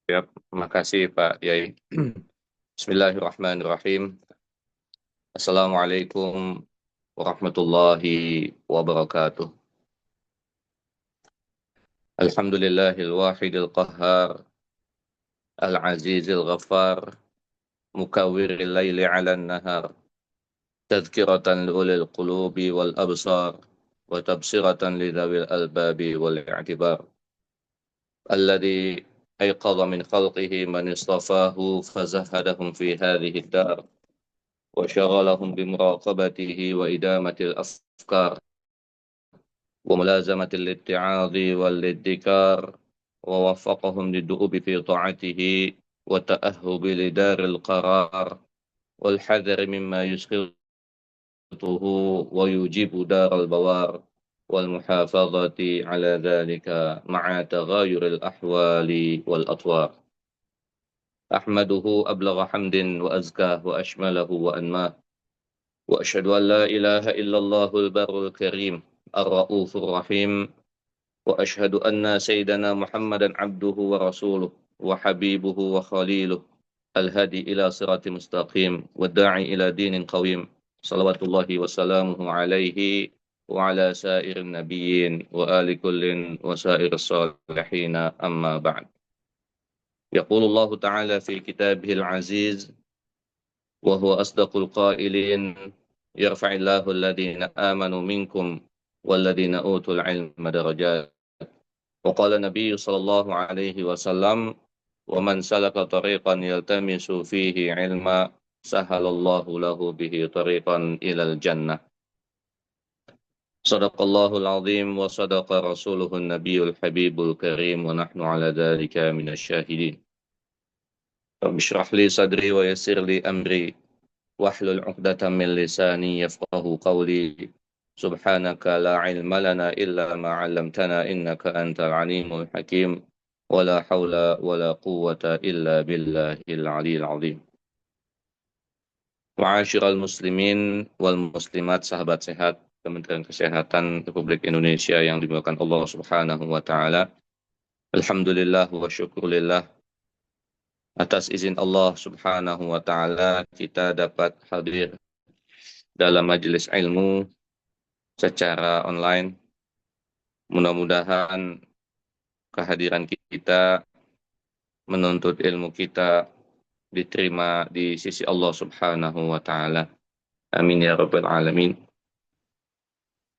Ya, makasih Pak Yai. Bismillahirrahmanirrahim. Assalamualaikum warahmatullahi wabarakatuh. Alhamdulillahil wahidil qahhar, al-azizil ghaffar, mukawwiril laili 'alan nahar, tadhkiratan liulil qulubi wal absar, wa tabsiratan lidzawil albabi wal i'tibar. Alladhi ayqadha min khalqihi man istafahu fazahadahum fi hadhihi ad-dar. وشغلهم بمراقبته وإدامة الأفكار وملازمة الاتعاظ والادكار، ووفقهم للدؤوب في طاعته والتأهب لدار القرار والحذر مما يسخطه ويجيب دار البوار، والمحافظة على ذلك مع تغاير الأحوال والأطوار. أحمده أبلغ حمد وأزكاه وأشمله وأنماه، وأشهد أن لا إله إلا الله البر الكريم الرؤوف الرحيم، وأشهد أن سيدنا محمدا عبده ورسوله وحبيبه وخليله، الهادي إلى صراط مستقيم والداعي إلى دين قويم، صلوات الله وسلامه عليه وعلى سائر النبيين وآل كل وسائر الصالحين، أما بعد. يقول الله تعالى في كتابه العزيز وهو أصدق القائلين: يرفع الله الذين آمنوا منكم والذين أوتوا العلم درجات. وقال النبي صلى الله عليه وسلم: ومن سلك طريقا يلتمس فيه علما سهل الله له به طريقا إلى الجنة. صدق الله العظيم وصدق رسوله النبي الحبيب الكريم، ونحن على ذلك من الشاهدين. رب اشرح لي صدري ويسر لي أمري واحلل عقدة من لساني يفقه قولي. سبحانك لا علم لنا إلا ما علمتنا إنك أنت العليم الحكيم، ولا حول ولا قوة إلا بالله العلي العظيم. Ma'asyiral muslimin wal muslimat, sahabat sehat Kementerian Kesehatan Republik Indonesia yang dimuliakan Allah Subhanahu wa taala. Alhamdulillah wa syukurillah, atas izin Allah Subhanahu wa taala kita dapat hadir dalam majelis ilmu secara online. Mudah-mudahan kehadiran kita, menuntut ilmu kita diterima di sisi Allah Subhanahu wa taala. Amin ya rabbal alamin.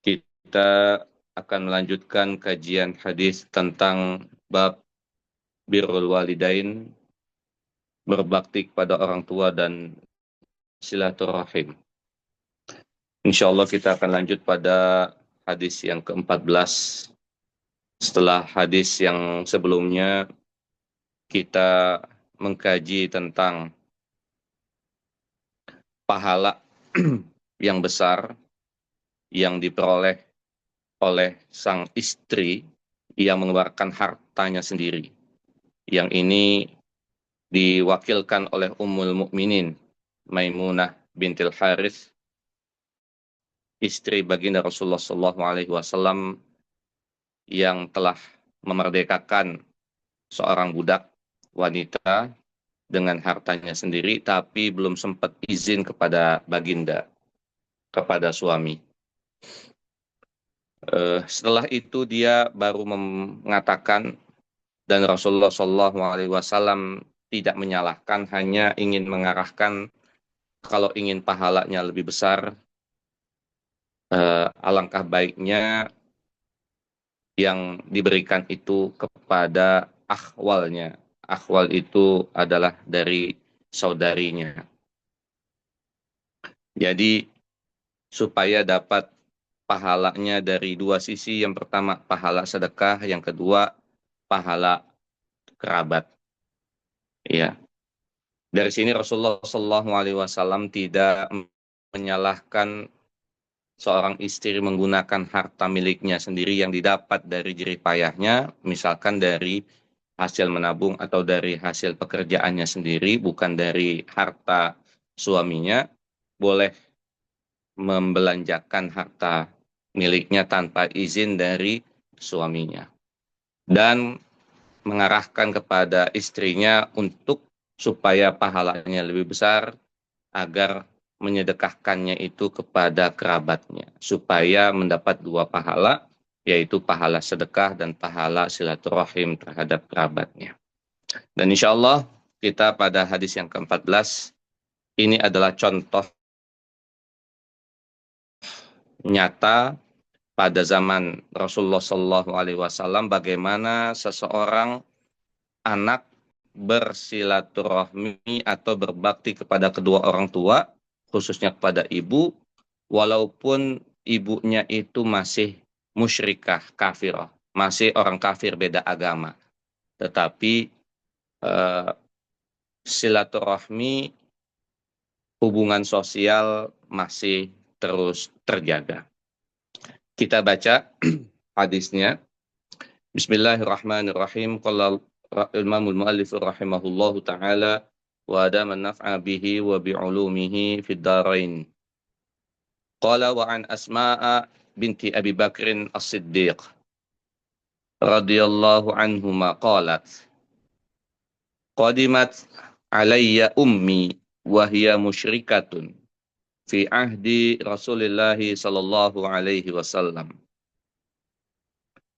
Kita akan melanjutkan kajian hadis tentang bab birrul walidain, berbakti kepada orang tua dan silaturahim. Insyaallah kita akan lanjut pada hadis yang ke-14. Setelah hadis yang sebelumnya kita mengkaji tentang pahala yang besar yang diperoleh oleh sang istri yang mengeluarkan hartanya sendiri. Yang ini diwakilkan oleh Ummul Mukminin Maimunah bintil Harits, istri baginda Rasulullah SAW, yang telah memerdekakan seorang budak wanita dengan hartanya sendiri, tapi belum sempat izin kepada baginda, kepada suami. Setelah itu dia baru mengatakan, dan Rasulullah SAW tidak menyalahkan, hanya ingin mengarahkan kalau ingin pahalanya lebih besar, alangkah baiknya yang diberikan itu kepada akhwalnya. Akhwal itu adalah dari saudarinya. Jadi supaya dapat pahalanya dari dua sisi. Yang pertama pahala sedekah, yang kedua pahala kerabat. Ya. Dari sini Rasulullah SAW tidak menyalahkan seorang istri menggunakan harta miliknya sendiri yang didapat dari jerih payahnya, misalkan dari hasil menabung atau dari hasil pekerjaannya sendiri, bukan dari harta suaminya, boleh membelanjakan harta miliknya tanpa izin dari suaminya. Dan mengarahkan kepada istrinya untuk supaya pahalanya lebih besar, agar menyedekahkannya itu kepada kerabatnya, supaya mendapat dua pahala, yaitu pahala sedekah dan pahala silaturahim terhadap kerabatnya. Dan insya Allah kita pada hadis yang ke-14, ini adalah contoh nyata pada zaman Rasulullah SAW bagaimana seseorang anak bersilaturahmi atau berbakti kepada kedua orang tua, khususnya kepada ibu, walaupun ibunya itu masih musyrikah, kafirah, masih orang kafir beda agama. Tetapi silaturahmi, hubungan sosial masih terus terjaga. Kita baca hadisnya. Bismillahirrahmanirrahim. Qala Imamul Muallif rahimahullahu taala wa adama naf'a bihi wa bi'ulumihi fid darain. Qala wa an Asma'a binti Abi Bakrin As-Siddiq radhiyallahu anhuma qalat qadimat alayya ummi wa hiya musyrikatun fi ahdi Rasulillah sallallahu alaihi wasallam.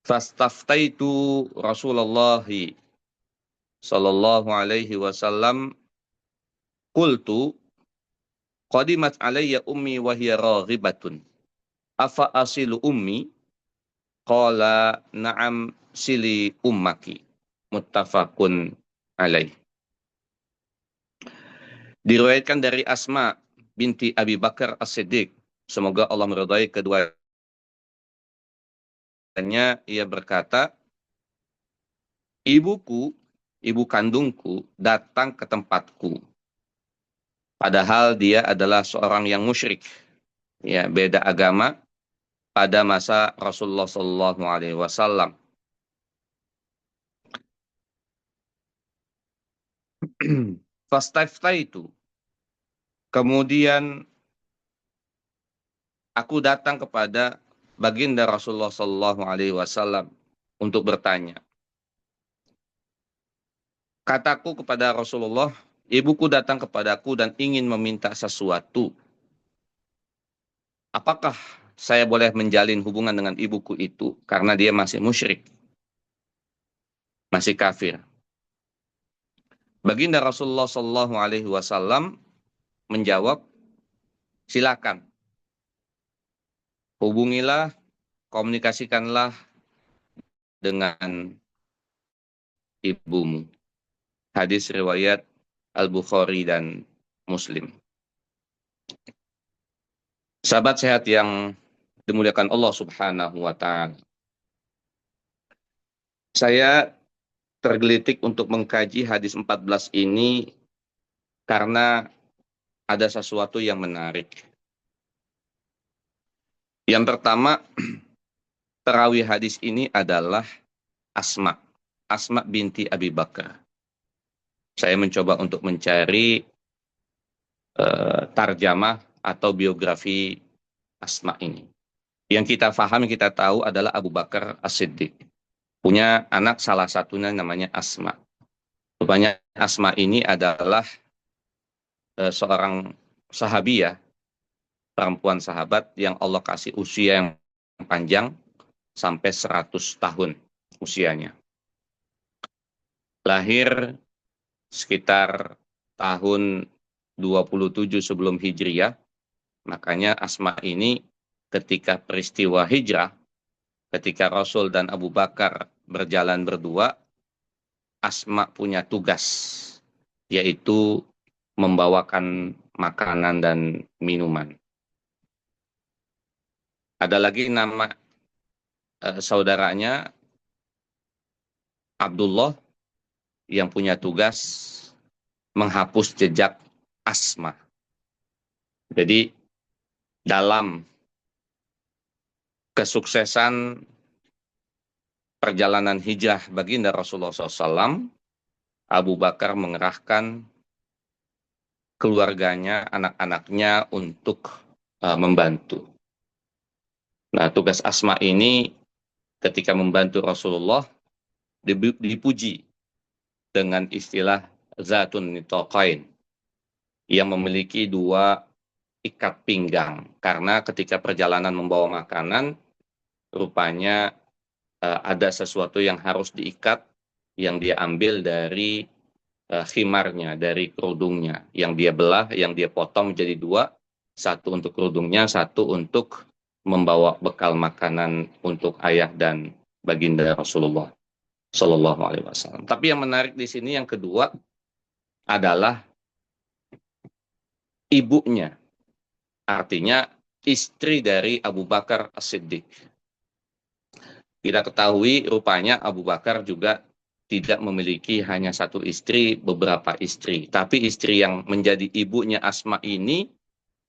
Fastaftaitu Rasulullah sallallahu alaihi wasallam qultu qadimat alayya ummi wa hiya raghibatun afa asilu ummi qala na'am sili ummaki muttafaqun alaih. Diriwayatkan dari Asma binti Abi Bakar As-Siddiq, semoga Allah meridai keduanya, ia berkata, ibuku, ibu kandungku datang ke tempatku, padahal dia adalah seorang yang musyrik, ya, beda agama pada masa Rasulullah Sallallahu Alaihi Wasallam. Fastaftaitu, kemudian aku datang kepada baginda Rasulullah Sallallahu Alaihi Wasallam untuk bertanya. Kataku kepada Rasulullah, ibuku datang kepadaku dan ingin meminta sesuatu. Apakah saya boleh menjalin hubungan dengan ibuku itu karena dia masih musyrik, masih kafir? Baginda Rasulullah Sallallahu Alaihi Wasallam menjawab, silakan, hubungilah, komunikasikanlah dengan ibumu. Hadis riwayat Al-Bukhari dan Muslim. Sahabat sehat yang dimuliakan Allah Subhanahu wa Ta'ala, saya tergelitik untuk mengkaji hadis 14 ini karena ada sesuatu yang menarik. Yang pertama, perawi hadis ini adalah Asma binti Abi Bakar. Saya mencoba untuk mencari tarjamah atau biografi Asma ini. Yang kita paham, kita tahu adalah Abu Bakar As-Siddiq. Punya anak salah satunya namanya Asma. Rupanya Asma ini adalah seorang sahabiah, perempuan sahabat yang Allah kasih usia yang panjang sampai 100 tahun usianya. Lahir sekitar tahun 27 sebelum Hijriah. Makanya Asma ini ketika peristiwa hijrah, ketika Rasul dan Abu Bakar berjalan berdua, Asma punya tugas, yaitu membawakan makanan dan minuman. Ada lagi nama saudaranya Abdullah yang punya tugas menghapus jejak Asma. Jadi dalam kesuksesan perjalanan hijrah baginda Rasulullah SAW, Abu Bakar mengerahkan keluarganya, anak-anaknya untuk membantu. Nah, tugas Asma ini ketika membantu Rasulullah, dipuji dengan istilah zatun nitaqain, yang memiliki dua ikat pinggang. Karena ketika perjalanan membawa makanan, rupanya ada sesuatu yang harus diikat, yang dia ambil dari khimarnya, dari kerudungnya, yang dia belah, yang dia potong menjadi dua, satu untuk kerudungnya, satu untuk membawa bekal makanan untuk ayah dan baginda Rasulullah Shallallahu Alaihi Wasallam. Tapi yang menarik di sini yang kedua adalah ibunya, artinya istri dari Abu Bakar As-Siddiq. Kita ketahui rupanya Abu Bakar juga tidak memiliki hanya satu istri, beberapa istri. Tapi istri yang menjadi ibunya Asma ini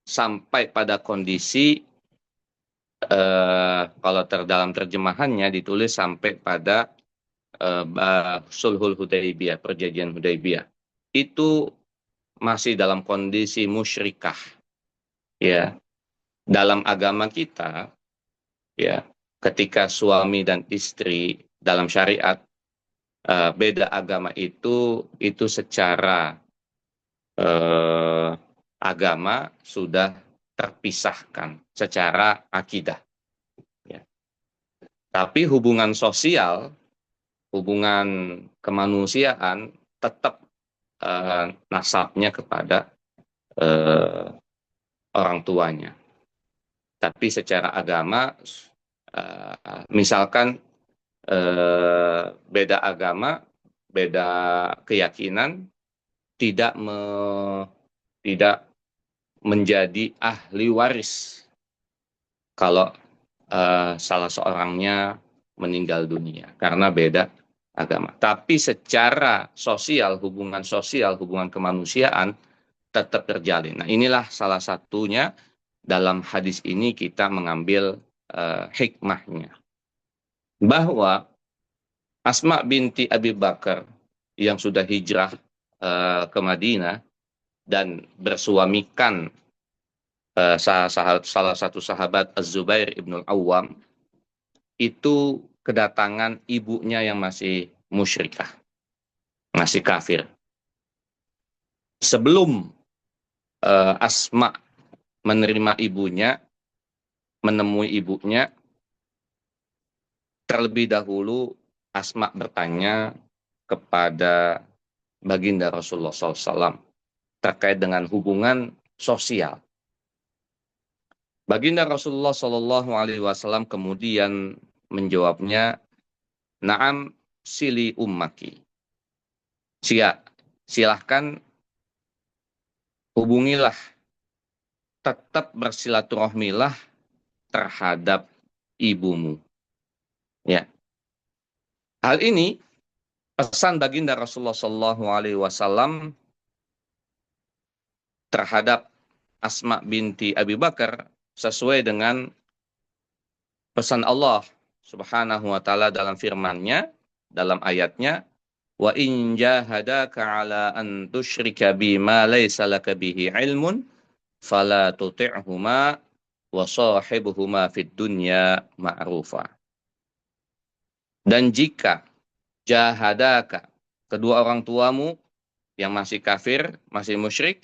sampai pada kondisi, kalau dalam terjemahannya ditulis sampai pada Sulhul Hudaibiyah, perjanjian Hudaibiyah. Itu masih dalam kondisi musyrikah. Ya, dalam agama kita, ya, ketika suami dan istri dalam syariat beda agama itu secara agama sudah terpisahkan secara akidah. Ya. Tapi hubungan sosial, hubungan kemanusiaan tetap nasabnya kepada orang tuanya. Tapi secara agama, misalkan beda agama, beda keyakinan, tidak menjadi ahli waris kalau salah seorangnya meninggal dunia karena beda agama. Tapi secara sosial, hubungan kemanusiaan tetap terjalin. Nah, inilah salah satunya dalam hadis ini kita mengambil hikmahnya. Bahwa Asma binti Abi Bakar yang sudah hijrah ke Madinah dan bersuamikan salah satu sahabat Az-Zubair ibn Al-Awwam, itu kedatangan ibunya yang masih musyrikah, masih kafir. Sebelum Asma menerima ibunya, menemui ibunya, terlebih dahulu Asma bertanya kepada baginda Rasulullah SAW terkait dengan hubungan sosial. Baginda Rasulullah SAW kemudian menjawabnya, "Na'am sili ummaki." Silahkan hubungilah, tetap bersilaturahmilah terhadap ibumu. Ya. Hal ini pesan baginda Rasulullah SAW terhadap Asma binti Abi Bakar sesuai dengan pesan Allah Subhanahu wa taala dalam firman-Nya, dalam ayatnya, "Wa in jahadaka 'ala an tusyrika bima laysa laka bihi 'ilmun fala tuti'huma wa shahibuhuma fid dunya ma'rufa." Dan jika jahadaka, kedua orang tuamu yang masih kafir, masih musyrik,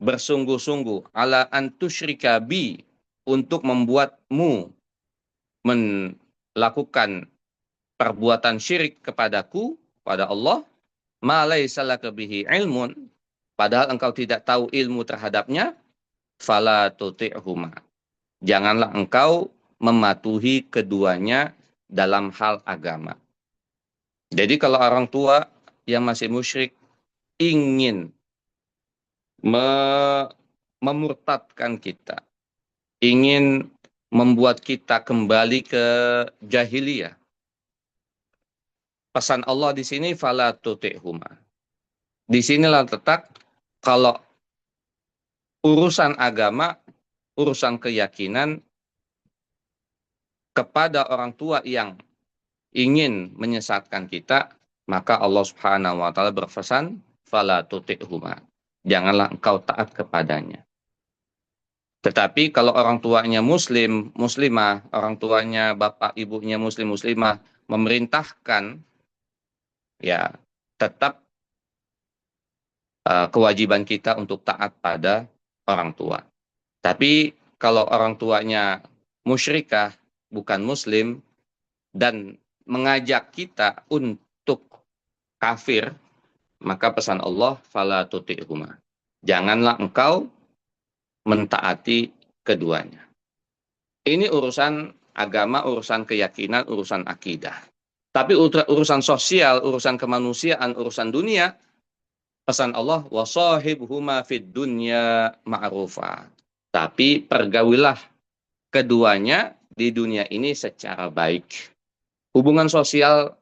bersungguh-sungguh ala an tusyrika bi, untuk membuatmu melakukan perbuatan syirik kepadaku, pada Allah, ma laisa laka bihi ilmun, padahal engkau tidak tahu ilmu terhadapnya, fala tuti'huma, janganlah engkau mematuhi keduanya dalam hal agama. Jadi kalau orang tua yang masih musyrik ingin memurtadkan kita, ingin membuat kita kembali ke jahiliyah, pesan Allah di sini fala tuti'huma. Di sinilah letak kalau urusan agama, urusan keyakinan kepada orang tua yang ingin menyesatkan kita, maka Allah Subhanahu wa taala berpesan fala tuti'huma, janganlah engkau taat kepadanya. Tetapi kalau orang tuanya muslim, muslimah, orang tuanya bapak ibunya muslim, muslimah, memerintahkan ya tetap kewajiban kita untuk taat pada orang tua. Tapi kalau orang tuanya musyrikah, bukan muslim, dan mengajak kita untuk kafir, maka pesan Allah, fala tuti'huma. Janganlah engkau mentaati keduanya. Ini urusan agama, urusan keyakinan, urusan akidah. Tapi urusan sosial, urusan kemanusiaan, urusan dunia, pesan Allah, wasahibhuma fid dunya ma'rufa. Tapi pergaulilah keduanya di dunia ini secara baik. Hubungan sosial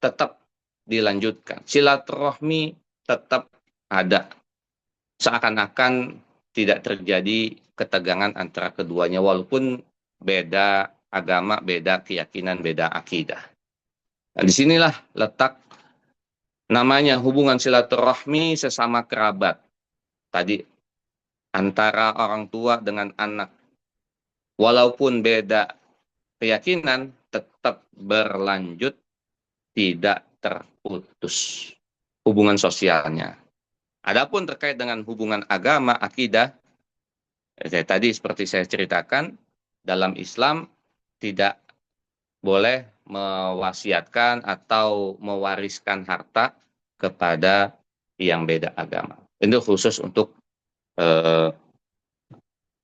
tetap dilanjutkan. Silaturahmi tetap ada. Seakan-akan tidak terjadi ketegangan antara keduanya walaupun beda agama, beda keyakinan, beda akidah. Nah, disinilah letak namanya hubungan silaturahmi sesama kerabat. Tadi antara orang tua dengan anak. Walaupun beda keyakinan, tetap berlanjut, tidak terputus hubungan sosialnya. Adapun terkait dengan hubungan agama, akidah, tadi seperti saya ceritakan, dalam Islam tidak boleh mewasiatkan atau mewariskan harta kepada yang beda agama. Itu khusus untuk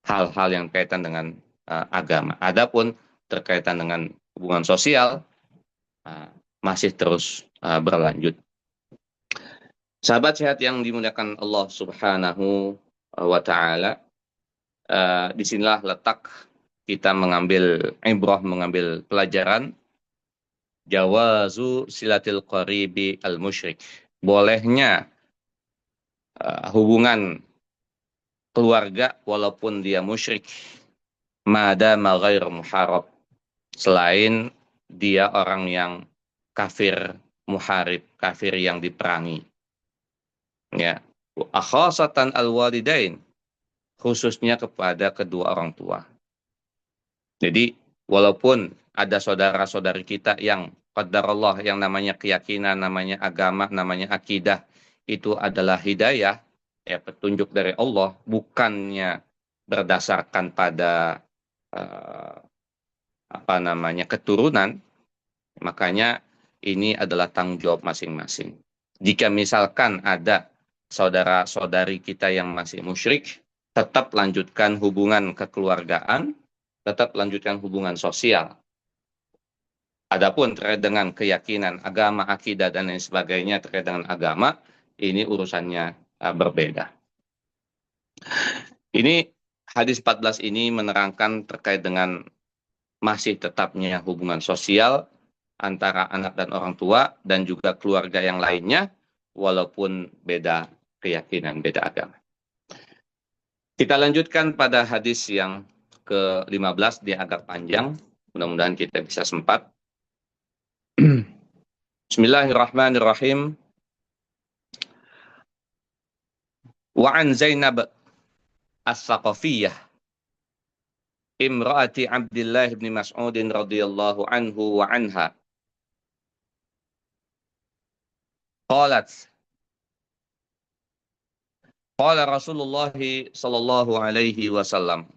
hal-hal yang kaitan dengan agama. Adapun terkaitan dengan hubungan sosial masih terus berlanjut. Sahabat sehat yang dimuliakan Allah Subhanahu wa Ta'ala, disinilah letak kita mengambil ibrah, mengambil pelajaran jawazu silatil qaribi al musyrik. Bolehnya hubungan keluarga walaupun dia musyrik, madama ghair muharab, selain dia orang yang kafir muharib, kafir yang diperangi. Ya, akhasatan al-walidain, khususnya kepada kedua orang tua. Jadi walaupun ada saudara-saudari kita yang qadarullah, yang namanya keyakinan, namanya agama, namanya akidah, itu adalah hidayah, ya petunjuk dari Allah, bukannya berdasarkan pada keturunan. Makanya ini adalah tanggung jawab masing-masing. Jika misalkan ada saudara-saudari kita yang masih musyrik, tetap lanjutkan hubungan kekeluargaan, tetap lanjutkan hubungan sosial. Adapun terkait dengan keyakinan, agama, akidah, dan lain sebagainya terkait dengan agama, ini urusannya berbeda. Ini hadis 14 ini menerangkan terkait dengan masih tetapnya hubungan sosial antara anak dan orang tua dan juga keluarga yang lainnya, walaupun beda keyakinan, beda agama. Kita lanjutkan pada hadis yang ke-15, dia agak panjang, mudah-mudahan kita bisa sempat. Bismillahirrahmanirrahim. Wa an Zainab as-Saqafiyah imra'ati Abdullah bin Mas'ud radhiyallahu anhu wa anha. Qalat Qala Rasulullah sallallahu alaihi wasallam,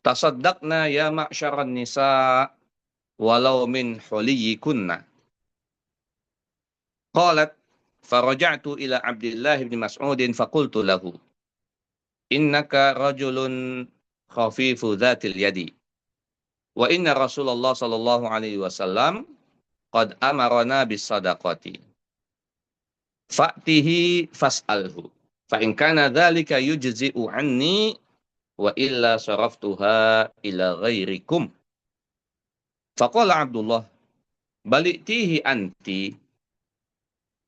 tasaddaqna ya ma'syaran nisa walau min huliyikunna. Qalat faraja'tu ila Abdullah bin Mas'ud faqultu lahu, innaka rajulun khafifu dhatil yadi wa inna Rasulullah sallallahu alaihi wasallam qad amarna bis sadaqati fa'tihi fas'alhu fa in kana dzalika yujzi'u anni wa illa saraftuha ila ghairikum. Faqala Abdullah balitihi anti.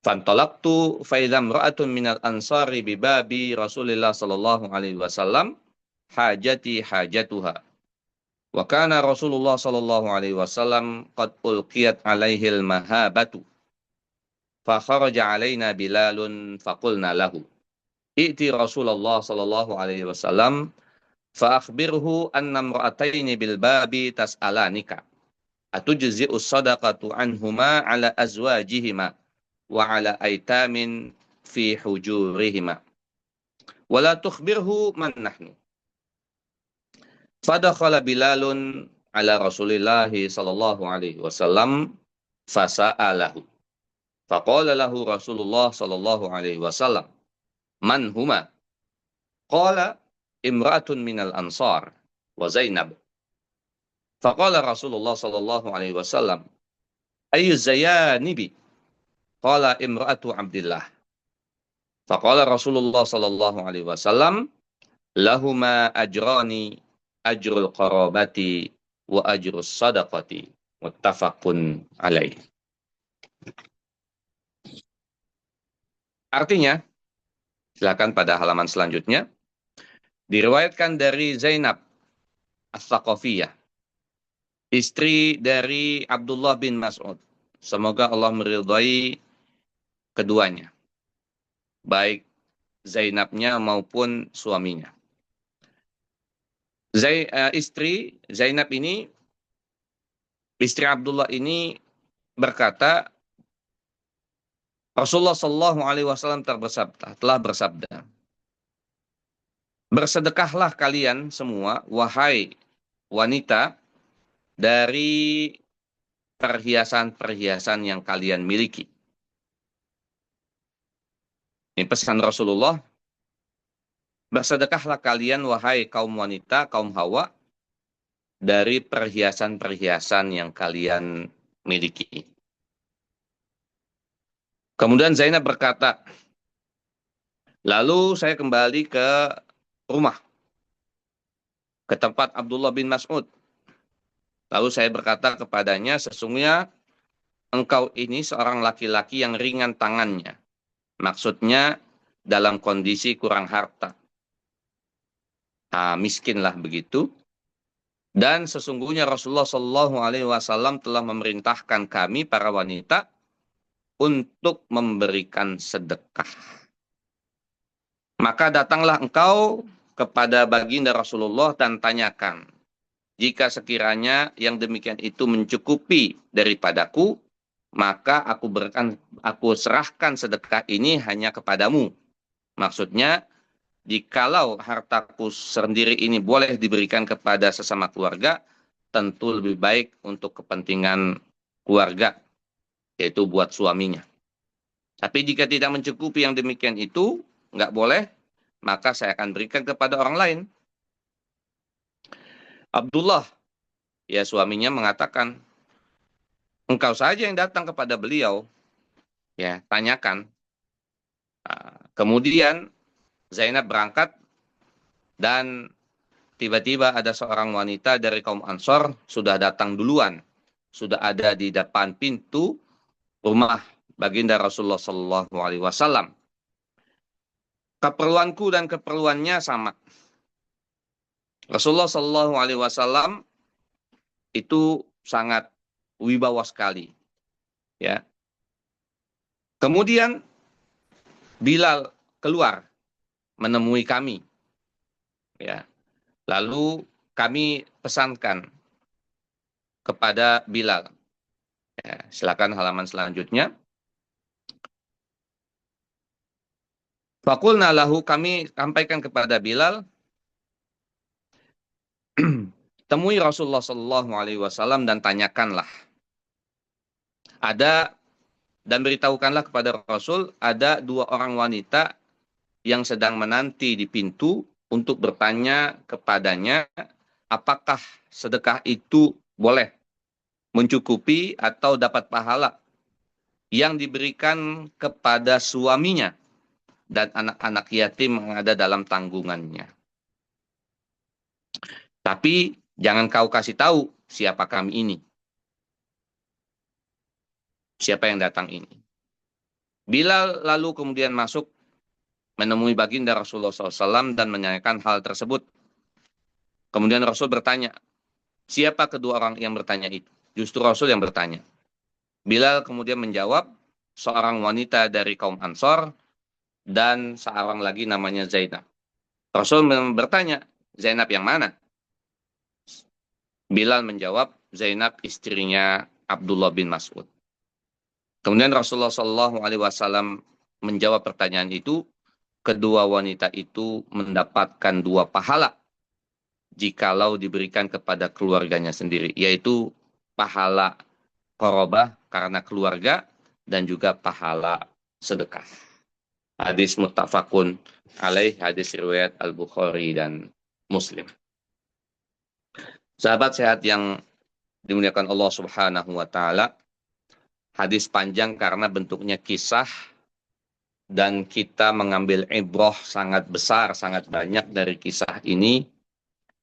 Fantalaqtu fa idza imra'atun minal ansari bi babi Rasulillah sallallahu alaihi wasallam hajati hajatuha. Wa kana Rasulullah sallallahu alaihi wasallam qad ulqiyat alaihi al-mahabatu. Fa kharaja alaina Bilalun faqulna lahu, i'ti Rasulullah sallallahu alaihi wasallam fa akhbirhu anna imra'ataini bil babi tas'alanika atujzi'u sadaqatu anhuma ala azwajihima wa ala aitamin fi hujurihima wa la tukhbirhu man nahnu. Fadakhala Bilalun ala Rasulillah sallallahu alaihi wasallam fasa'alahu. Faqala lahu Rasulullah sallallahu alaihi wasallam, man huma? Qala imra'atun minal ansar wa Zainab. Faqala Rasulullah sallallahu alaihi wasallam, ayyu zayanibi? Qala imra'atu Abdillah. Faqala Rasulullah sallallahu alaihi wasallam, lahuma ajrani, ajrul qarabati wa ajrus sadaqati, muttafaqun alaih. Artinya, silakan pada halaman selanjutnya, diriwayatkan dari Zainab As-Saqafiyah, istri dari Abdullah bin Mas'ud. Semoga Allah meridhai keduanya, baik Zainabnya maupun suaminya. Istri Zainab ini, istri Abdullah ini berkata, Rasulullah Shallallahu Alaihi Wasallam telah bersabda, bersedekahlah kalian semua, wahai wanita, dari perhiasan-perhiasan yang kalian miliki. Ini pesan Rasulullah. Bersedekahlah kalian, wahai kaum wanita, kaum Hawa, dari perhiasan-perhiasan yang kalian miliki. Kemudian Zainab berkata, lalu saya kembali ke rumah, ke tempat Abdullah bin Mas'ud. Lalu saya berkata kepadanya, sesungguhnya engkau ini seorang laki-laki yang ringan tangannya. Maksudnya dalam kondisi kurang harta. Miskinlah begitu. Dan sesungguhnya Rasulullah Shallallahu Alaihi Wasallam telah memerintahkan kami para wanita untuk memberikan sedekah. Maka datanglah engkau kepada baginda Rasulullah dan tanyakan, jika sekiranya yang demikian itu mencukupi daripadaku, maka aku serahkan sedekah ini hanya kepadamu. Maksudnya, jikalau hartaku sendiri ini boleh diberikan kepada sesama keluarga, tentu lebih baik untuk kepentingan keluarga, yaitu buat suaminya. Tapi jika tidak mencukupi yang demikian itu, nggak boleh, maka saya akan berikan kepada orang lain. Abdullah, ya suaminya, mengatakan, engkau saja yang datang kepada beliau, ya tanyakan. Kemudian Zainab berangkat dan tiba-tiba ada seorang wanita dari kaum Ansor sudah datang duluan, sudah ada di depan pintu rumah baginda Rasulullah Shallallahu Alaihi Wasallam. Keperluanku dan keperluannya sama. Rasulullah Shallallahu Alaihi Wasallam itu sangat wibawa sekali, ya. Kemudian Bilal keluar menemui kami, ya. Lalu kami pesankan kepada Bilal. Ya, silakan halaman selanjutnya. Fakulna lahu, kami sampaikan kepada Bilal, temui Rasulullah Shallallahu Alaihi Wasallam dan tanyakanlah. Dan beritahukanlah kepada Rasul, ada dua orang wanita yang sedang menanti di pintu untuk bertanya kepadanya, apakah sedekah itu boleh mencukupi atau dapat pahala yang diberikan kepada suaminya dan anak-anak yatim yang ada dalam tanggungannya. Tapi jangan kau kasih tahu siapa kami ini. Siapa yang datang ini. Bilal lalu kemudian masuk menemui baginda Rasulullah SAW dan menanyakan hal tersebut. Kemudian Rasul bertanya, siapa kedua orang yang bertanya itu? Justru Rasul yang bertanya. Bilal kemudian menjawab, seorang wanita dari kaum Ansor dan seorang lagi namanya Zainab. Rasul bertanya, Zainab yang mana? Bilal menjawab, Zainab istrinya Abdullah bin Mas'ud. Kemudian Rasulullah SAW menjawab pertanyaan itu, kedua wanita itu mendapatkan 2 pahala jikalau diberikan kepada keluarganya sendiri, yaitu pahala qorobah karena keluarga dan juga pahala sedekah. Hadis muttafaqun alaih, hadis riwayat Al-Bukhari dan Muslim. Sahabat sehat yang dimuliakan Allah Subhanahu wa taala, hadis panjang karena bentuknya kisah dan kita mengambil ibrah sangat besar, sangat banyak dari kisah ini,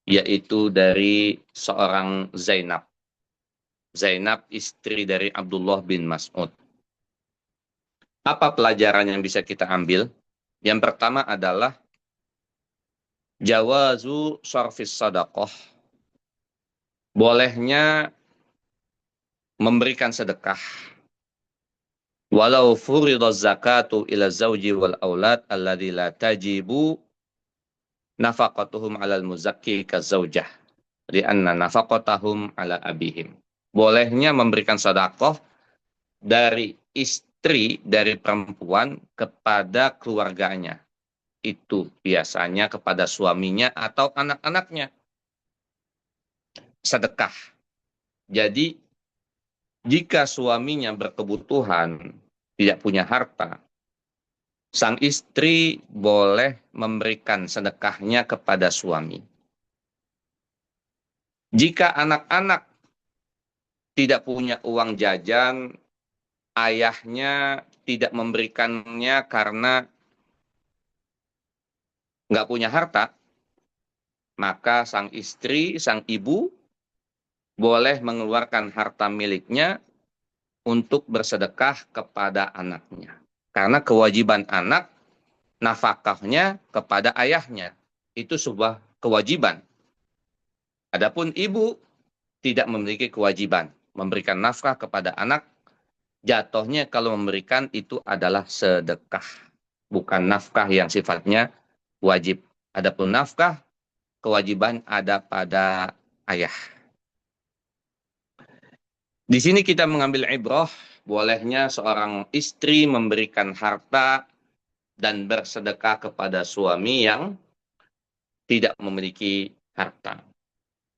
yaitu dari seorang Zainab. Zainab istri dari Abdullah bin Mas'ud. Apa pelajaran yang bisa kita ambil? Yang pertama adalah jawazu sarfis sadaqah. Bolehnya memberikan sedekah. Walau furidha zakatu ila zawji wal aulad alladhi la tajibu nafaqatuhum alal muzakki kazaujah. Lianna nafaqatahum ala abihim. Bolehnya memberikan sedekah dari istri dari perempuan kepada keluarganya. Itu biasanya kepada suaminya atau anak-anaknya. Sedekah. Jadi, jika suaminya berkebutuhan, tidak punya harta, sang istri boleh memberikan sedekahnya kepada suami. Jika anak-anak tidak punya uang jajan, ayahnya tidak memberikannya karena nggak punya harta, maka sang istri, sang ibu, boleh mengeluarkan harta miliknya untuk bersedekah kepada anaknya. Karena kewajiban anak, nafkahnya kepada ayahnya. Itu sebuah kewajiban. Adapun ibu tidak memiliki kewajiban memberikan nafkah kepada anak. Jatuhnya kalau memberikan itu adalah sedekah. Bukan nafkah yang sifatnya wajib. Adapun nafkah, kewajiban ada pada ayah. Di sini kita mengambil ibrah, bolehnya seorang istri memberikan harta dan bersedekah kepada suami yang tidak memiliki harta.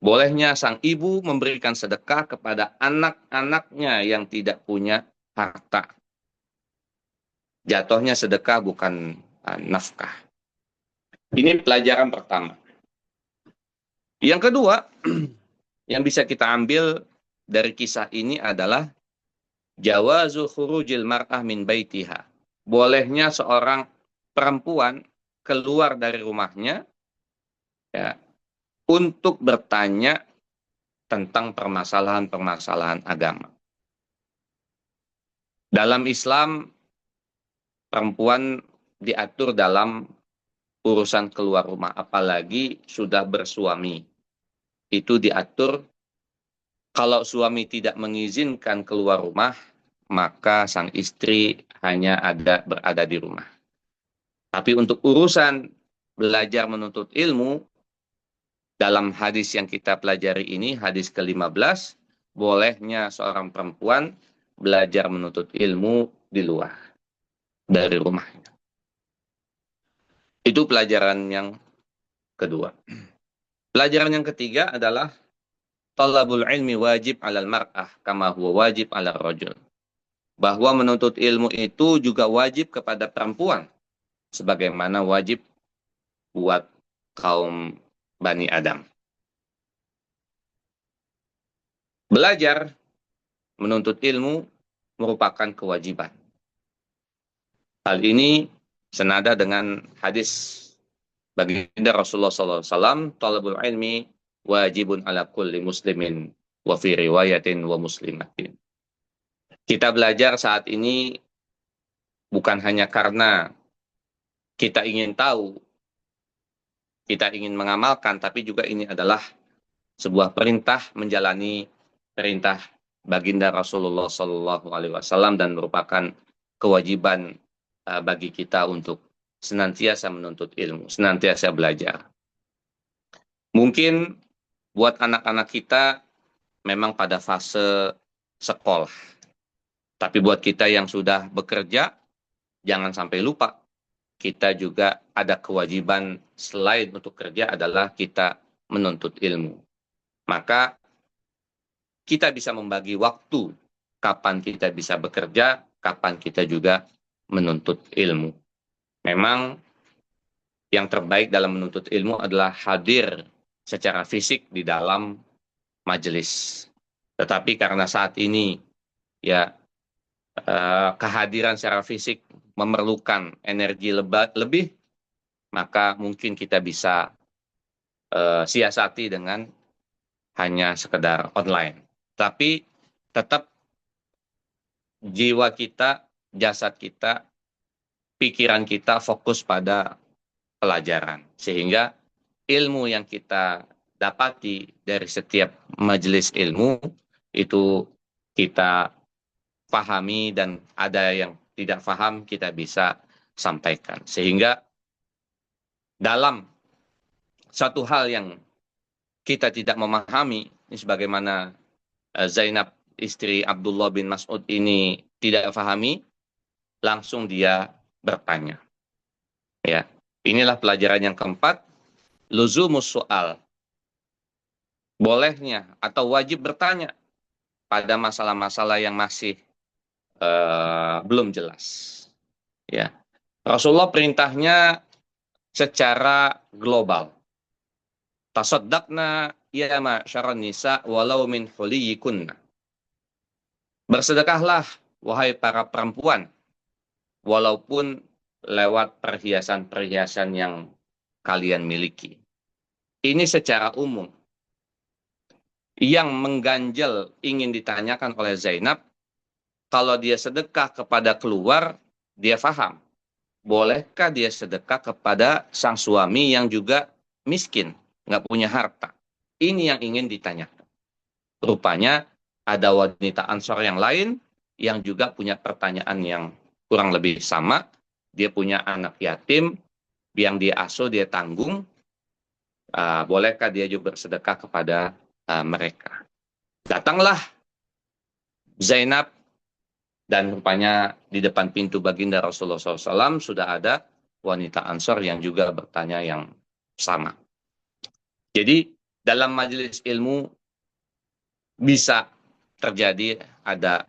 Bolehnya sang ibu memberikan sedekah kepada anak-anaknya yang tidak punya harta. Jatuhnya sedekah bukan nafkah. Ini pelajaran pertama. Yang kedua, yang bisa kita ambil dari kisah ini adalah jawazu khurujil mar'ah min baitiha. Bolehnya seorang perempuan keluar dari rumahnya ya, untuk bertanya tentang permasalahan-permasalahan agama. Dalam Islam, perempuan diatur dalam urusan keluar rumah, apalagi sudah bersuami. Itu diatur, kalau suami tidak mengizinkan keluar rumah, maka sang istri hanya berada di rumah. Tapi untuk urusan belajar menuntut ilmu, dalam hadis yang kita pelajari ini, hadis ke-15, bolehnya seorang perempuan belajar menuntut ilmu di luar, dari rumahnya. Itu pelajaran yang kedua. Pelajaran yang ketiga adalah talabul ilmi wajib alal mar'ah kama huwa wajib alal rajul. Bahwa menuntut ilmu itu juga wajib kepada perempuan, sebagaimana wajib buat kaum Bani Adam. Belajar menuntut ilmu merupakan kewajiban. Hal ini senada dengan hadis baginda Rasulullah SAW, talabul ilmi wajibun ala kulli muslimin wa fi riwayatin wa muslimatin. Kita belajar saat ini bukan hanya karena kita ingin tahu, kita ingin mengamalkan, tapi juga ini adalah sebuah perintah menjalani perintah baginda Rasulullah SAW dan merupakan kewajiban bagi kita untuk senantiasa menuntut ilmu, senantiasa belajar. Mungkin buat anak-anak kita memang pada fase sekolah. Tapi buat kita yang sudah bekerja, jangan sampai lupa. Kita juga ada kewajiban selain untuk kerja adalah kita menuntut ilmu. Maka kita bisa membagi waktu kapan kita bisa bekerja, kapan kita juga menuntut ilmu. Memang yang terbaik dalam menuntut ilmu adalah hadir secara fisik di dalam majelis. Tetapi karena saat ini ya kehadiran secara fisik memerlukan energi lebih, maka mungkin kita bisa siasati dengan hanya sekedar online. Tapi tetap jiwa kita, jasad kita, pikiran kita fokus pada pelajaran. Sehingga ilmu yang kita dapati dari setiap majelis ilmu itu kita pahami, dan ada yang tidak paham kita bisa sampaikan. Sehingga dalam satu hal yang kita tidak memahami, ini sebagaimana Zainab istri Abdullah bin Mas'ud ini tidak pahami, langsung dia bertanya. Ya, inilah pelajaran yang keempat, luzumus soal. Bolehnya atau wajib bertanya pada masalah-masalah yang masih belum jelas. Ya, Rasulullah perintahnya secara global. Tasaddaqna ya ma'syaran nisa walau min huliyikunna. Bersedekahlah wahai para perempuan, walaupun lewat perhiasan-perhiasan yang kalian miliki. Ini secara umum. Yang mengganjal ingin ditanyakan oleh Zainab, kalau dia sedekah kepada keluar, dia faham. Bolehkah dia sedekah kepada sang suami yang juga miskin, nggak punya harta? Ini yang ingin ditanyakan. Rupanya ada wanita Ansor yang lain yang juga punya pertanyaan yang kurang lebih sama. Dia punya anak yatim yang dia asuh, dia tanggung. Bolehkah dia juga bersedekah kepada mereka? Datanglah Zainab, dan rupanya di depan pintu baginda Rasulullah SAW sudah ada wanita Ansor yang juga bertanya yang sama. Jadi dalam majelis ilmu bisa terjadi ada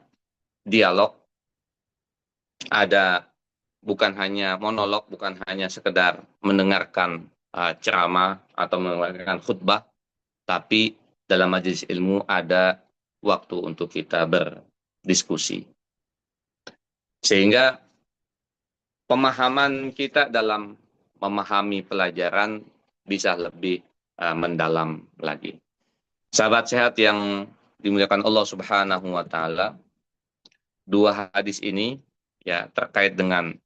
dialog, ada bukan hanya monolog, bukan hanya sekedar mendengarkan ceramah atau mendengarkan khutbah, tapi dalam majelis ilmu ada waktu untuk kita berdiskusi. Sehingga pemahaman kita dalam memahami pelajaran bisa lebih mendalam lagi. Sahabat sehat yang dimuliakan Allah Subhanahu wa taala, dua hadis ini ya terkait dengan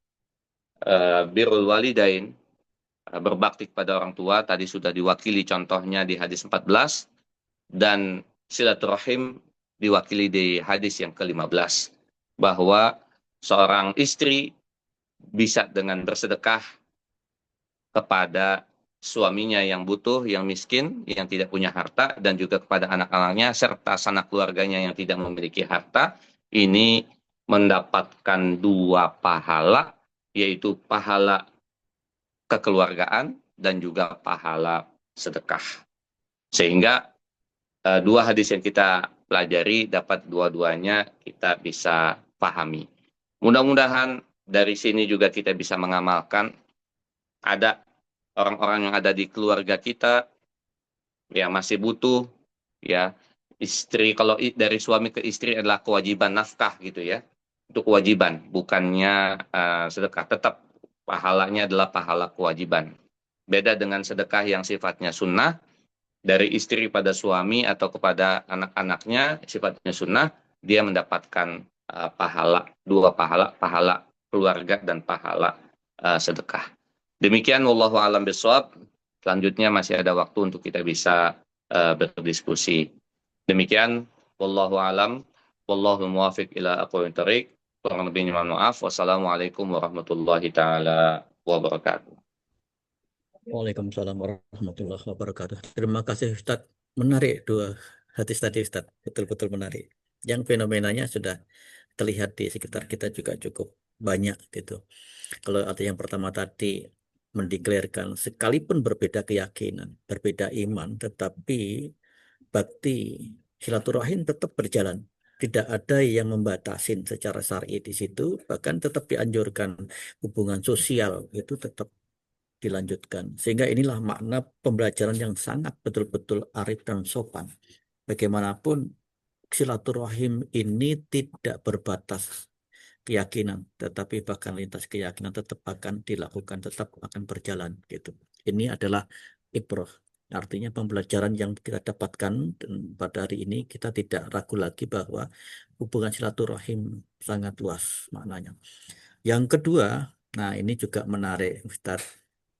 birrul walidain, berbakti kepada orang tua, tadi sudah diwakili contohnya di hadis 14, dan silaturahim diwakili di hadis yang ke-15, bahwa seorang istri bisa dengan bersedekah kepada suaminya yang butuh, yang miskin, yang tidak punya harta, dan juga kepada anak-anaknya serta sanak keluarganya yang tidak memiliki harta. Ini mendapatkan dua pahala, yaitu pahala kekeluargaan dan juga pahala sedekah. Sehingga dua hadis yang kita pelajari dapat dua-duanya kita bisa pahami. Mudah-mudahan dari sini juga kita bisa mengamalkan. Ada orang-orang yang ada di keluarga kita yang masih butuh, ya istri, kalau dari suami ke istri adalah kewajiban nafkah gitu ya, itu kewajiban, bukannya sedekah. Tetap pahalanya adalah pahala kewajiban. Beda dengan sedekah yang sifatnya sunnah, dari istri pada suami atau kepada anak-anaknya sifatnya sunnah, dia mendapatkan dua pahala, pahala keluarga dan pahala sedekah. Demikian wallahu a'lam bishawab. Selanjutnya masih ada waktu untuk kita bisa berdiskusi. Demikian wallahu a'lam, wallahu muwafiq ila aqwamit thoriq. Kurang lebihnya mohon maaf. Wassalamualaikum warahmatullahi taala wabarakatuh. Waalaikumsalam warahmatullahi wabarakatuh. Terima kasih Ustadz Menarik dua hadis tadi Ustaz, betul-betul menarik. Yang fenomenanya sudah terlihat di sekitar kita juga cukup banyak gitu. Kalau ada yang pertama tadi mendeklarasikan sekalipun berbeda keyakinan, berbeda iman, tetapi bakti silaturahim tetap berjalan. Tidak ada yang membatasin secara syar'i di situ, bahkan tetap dianjurkan hubungan sosial itu tetap dilanjutkan. Sehingga inilah makna pembelajaran yang sangat betul-betul arif dan sopan. Bagaimanapun silaturahim ini tidak berbatas keyakinan, tetapi bahkan lintas keyakinan tetap akan dilakukan, tetap akan berjalan gitu. Ini adalah ibrah. Artinya pembelajaran yang kita dapatkan dan pada hari ini kita tidak ragu lagi bahwa hubungan silaturahim sangat luas maknanya. Yang kedua, nah ini juga menarik, Ustaz.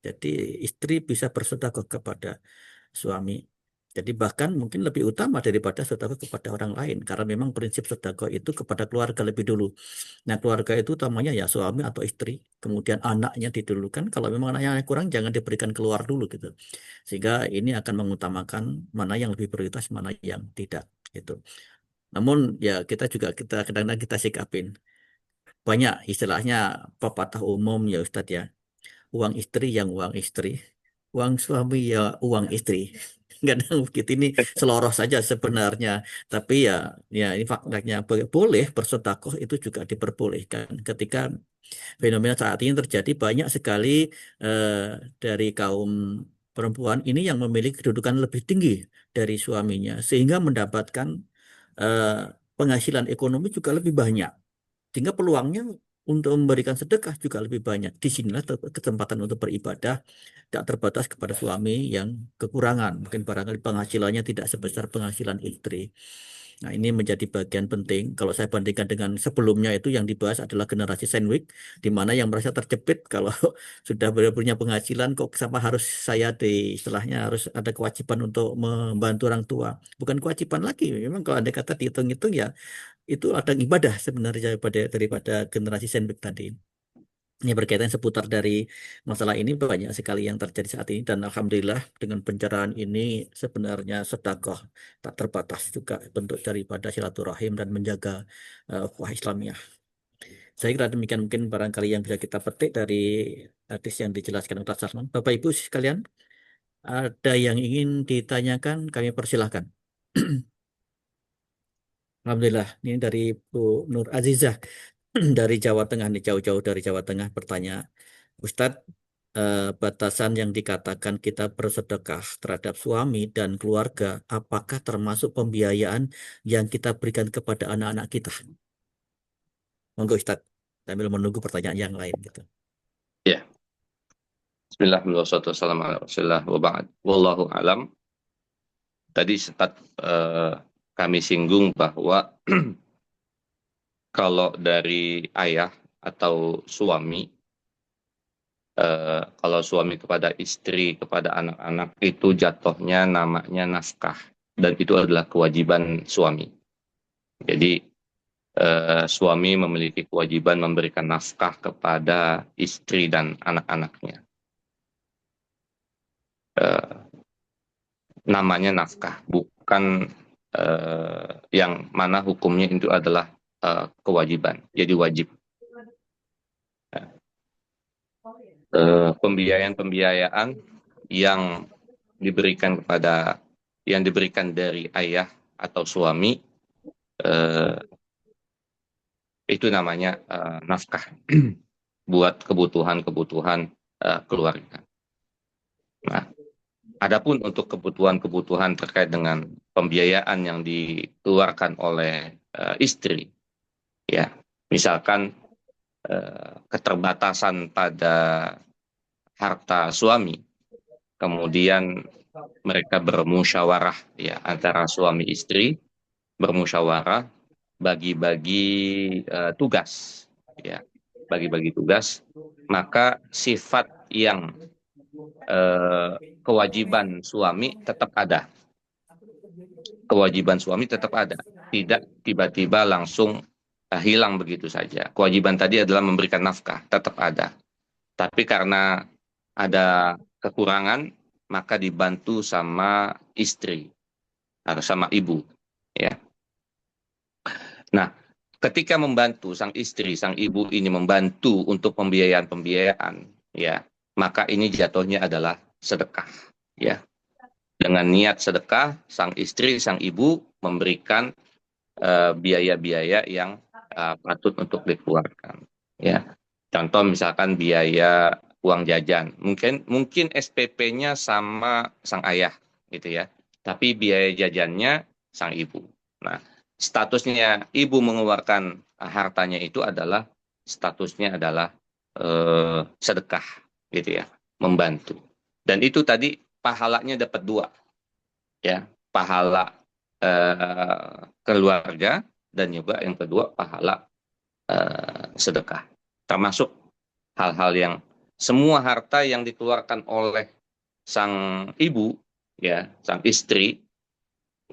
Jadi istri bisa bersedekah kepada suami. Jadi bahkan mungkin lebih utama daripada sedekah kepada orang lain karena memang prinsip sedekah itu kepada keluarga lebih dulu. Nah, keluarga itu utamanya ya suami atau istri, kemudian anaknya didulukan. Kalau memang anaknya kurang jangan diberikan keluar dulu gitu. Sehingga ini akan mengutamakan mana yang lebih prioritas, mana yang tidak gitu. Namun ya kita kadang-kadang kita sikapin. Banyak istilahnya pepatah umum ya Ustadz ya. Uang istri yang uang istri, uang suami ya uang istri. Kadang begitu ini seloroh saja sebenarnya, tapi ya ini faktanya boleh bersedekah itu juga diperbolehkan ketika fenomena saat ini terjadi banyak sekali eh, dari kaum perempuan ini yang memiliki kedudukan lebih tinggi dari suaminya sehingga mendapatkan eh, penghasilan ekonomi juga lebih banyak. Sehingga peluangnya untuk memberikan sedekah juga lebih banyak. Disinilah kesempatan untuk beribadah tidak terbatas kepada suami yang kekurangan. Mungkin barangkali penghasilannya tidak sebesar penghasilan istri. Nah, ini menjadi bagian penting. Kalau saya bandingkan dengan sebelumnya itu yang dibahas adalah generasi sandwich, di mana yang merasa terjepit kalau sudah punya penghasilan kok sama harus saya di istilahnya harus ada kewajiban untuk membantu orang tua. Bukan kewajiban lagi. Memang kalau ada kata dihitung-hitung ya itu ada ibadah sebenarnya daripada generasi sandwich tadi. Ini berkaitan seputar dari masalah ini banyak sekali yang terjadi saat ini dan alhamdulillah dengan pencerahan ini sebenarnya sedekah tak terbatas juga bentuk daripada silaturahim dan menjaga ukhuwah Islamiyah. Saya kira demikian mungkin barangkali yang bisa kita petik dari hadis yang dijelaskan Ustaz Salman. Bapak Ibu sekalian, ada yang ingin ditanyakan kami persilahkan. Alhamdulillah, ini dari Bu Nur Azizah dari Jawa Tengah nih jauh-jauh dari Jawa Tengah bertanya, Ustadz, batasan yang dikatakan kita bersedekah terhadap suami dan keluarga, apakah termasuk pembiayaan yang kita berikan kepada anak-anak kita? Monggo Ustadz, sambil menunggu pertanyaan yang lain gitu. Ya, Bismillah, wassalamu ala Rasulillah, wa ba'd. Wallahu alam. Tadi sempat kami singgung bahwa kalau dari ayah atau suami, kalau suami kepada istri, kepada anak-anak itu jatuhnya namanya nafkah. Dan itu adalah kewajiban suami. Jadi suami memiliki kewajiban memberikan nafkah kepada istri dan anak-anaknya. Eh, Namanya nafkah, bukan yang mana hukumnya itu adalah kewajiban. Jadi wajib. Pembiayaan-pembiayaan yang diberikan dari ayah atau suami eh, itu namanya nafkah buat kebutuhan-kebutuhan keluarga. Nah, adapun untuk kebutuhan-kebutuhan terkait dengan pembiayaan yang dikeluarkan oleh istri, ya, misalkan keterbatasan pada harta suami, kemudian mereka bermusyawarah ya antara suami istri bermusyawarah bagi-bagi tugas ya bagi-bagi tugas, maka sifat yang eh, kewajiban suami tetap ada, kewajiban suami tetap ada, tidak tiba-tiba langsung hilang begitu saja. Kewajiban tadi adalah memberikan nafkah, tetap ada. Tapi karena ada kekurangan, maka dibantu sama istri. harus sama ibu. Ya. Nah, ketika membantu sang istri, sang ibu ini membantu untuk pembiayaan-pembiayaan, ya, maka ini jatuhnya adalah sedekah. Ya, dengan niat sedekah, sang istri, sang ibu memberikan biaya-biaya yang patut untuk dikeluarkan. Ya, contoh misalkan biaya uang jajan, mungkin SPP-nya sama sang ayah, gitu ya. Tapi biaya jajannya sang ibu. Nah, statusnya ibu mengeluarkan hartanya itu adalah statusnya adalah sedekah, gitu ya, membantu. Dan itu tadi pahalanya dapat dua, ya, pahala keluarga dan juga yang kedua pahala sedekah. Termasuk hal-hal yang semua harta yang dikeluarkan oleh sang ibu, ya, sang istri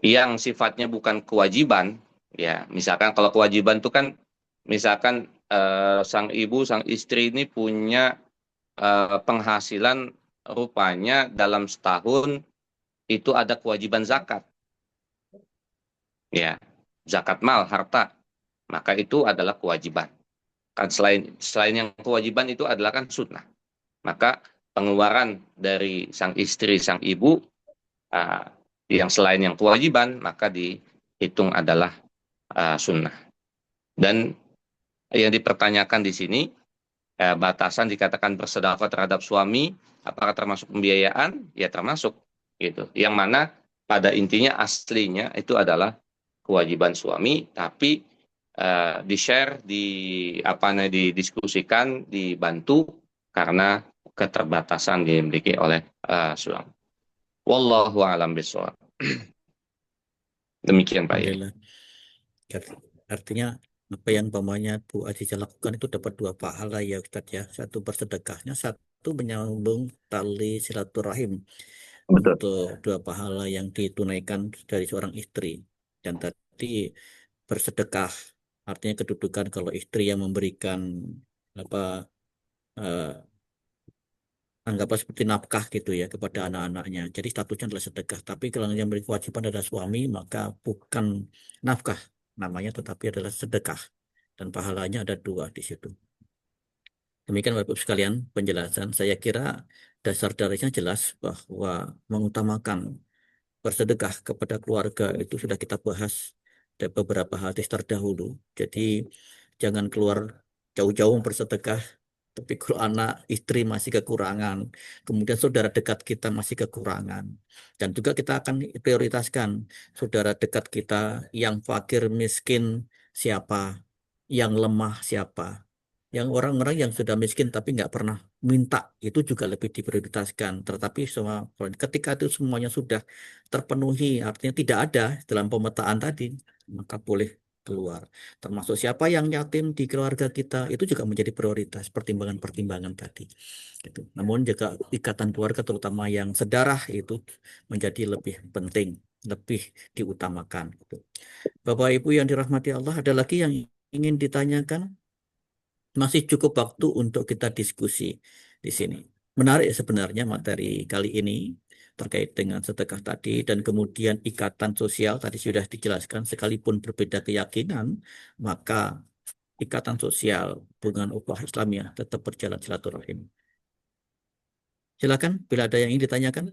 yang sifatnya bukan kewajiban, ya, misalkan kalau kewajiban itu kan misalkan sang ibu, sang istri ini punya penghasilan rupanya dalam setahun itu ada kewajiban zakat, ya, zakat mal harta, maka itu adalah kewajiban. Kan selain yang kewajiban itu adalah kan sunnah. Maka pengeluaran dari sang istri, sang ibu uh, yang selain yang kewajiban maka dihitung adalah sunnah. Dan yang dipertanyakan di sini batasan dikatakan bersedekah terhadap suami apakah termasuk pembiayaan? Ya termasuk gitu. Yang mana pada intinya aslinya itu adalah kewajiban suami, tapi di-share, didiskusikan, dibantu karena keterbatasan dimiliki oleh suami. Wallahu a'lam bishawab. Demikian Pak Yai. Alhamdulillah. Artinya apa yang pamannya Bu Aziza lakukan itu dapat dua pahala ya Ustadz ya. Satu bersedekahnya, satu menyambung tali silaturahim Betul. untuk dua pahala yang ditunaikan dari seorang istri. Dan tadi bersedekah artinya kedudukan kalau istri yang memberikan apa eh, anggaplah seperti nafkah gitu ya kepada anak-anaknya. Jadi statusnya adalah sedekah. Tapi kalau yang memiliki kewajiban adalah suami, maka bukan nafkah namanya, tetapi adalah sedekah. Dan pahalanya ada dua di situ. Demikian Bapak Ibu sekalian penjelasan. Saya kira dasar-dasarnya jelas bahwa mengutamakan bersedekah kepada keluarga itu sudah kita bahas dari beberapa hadis terdahulu. Jadi jangan keluar jauh-jauh bersedekah. Tapi kalau anak istri masih kekurangan, kemudian saudara dekat kita masih kekurangan, dan juga kita akan prioritaskan saudara dekat kita yang fakir miskin siapa, yang lemah siapa, yang orang-orang yang sudah miskin tapi nggak pernah minta itu juga lebih diprioritaskan. Tetapi semua ketika itu semuanya sudah terpenuhi, artinya tidak ada dalam pemetaan tadi, maka boleh keluar. Termasuk siapa yang yatim di keluarga kita itu juga menjadi prioritas pertimbangan-pertimbangan tadi. Gitu. Namun juga ikatan keluarga terutama yang sedarah itu menjadi lebih penting, lebih diutamakan. Gitu. Bapak Ibu yang dirahmati Allah, ada lagi yang ingin ditanyakan? Masih cukup waktu untuk kita diskusi di sini. Menarik sebenarnya materi kali ini terkait dengan sedekah tadi dan kemudian ikatan sosial tadi sudah dijelaskan sekalipun berbeda keyakinan, maka ikatan sosial hubungan ukhuwah Islamiyah tetap berjalan silaturahim. Silakan bila ada yang ingin ditanyakan.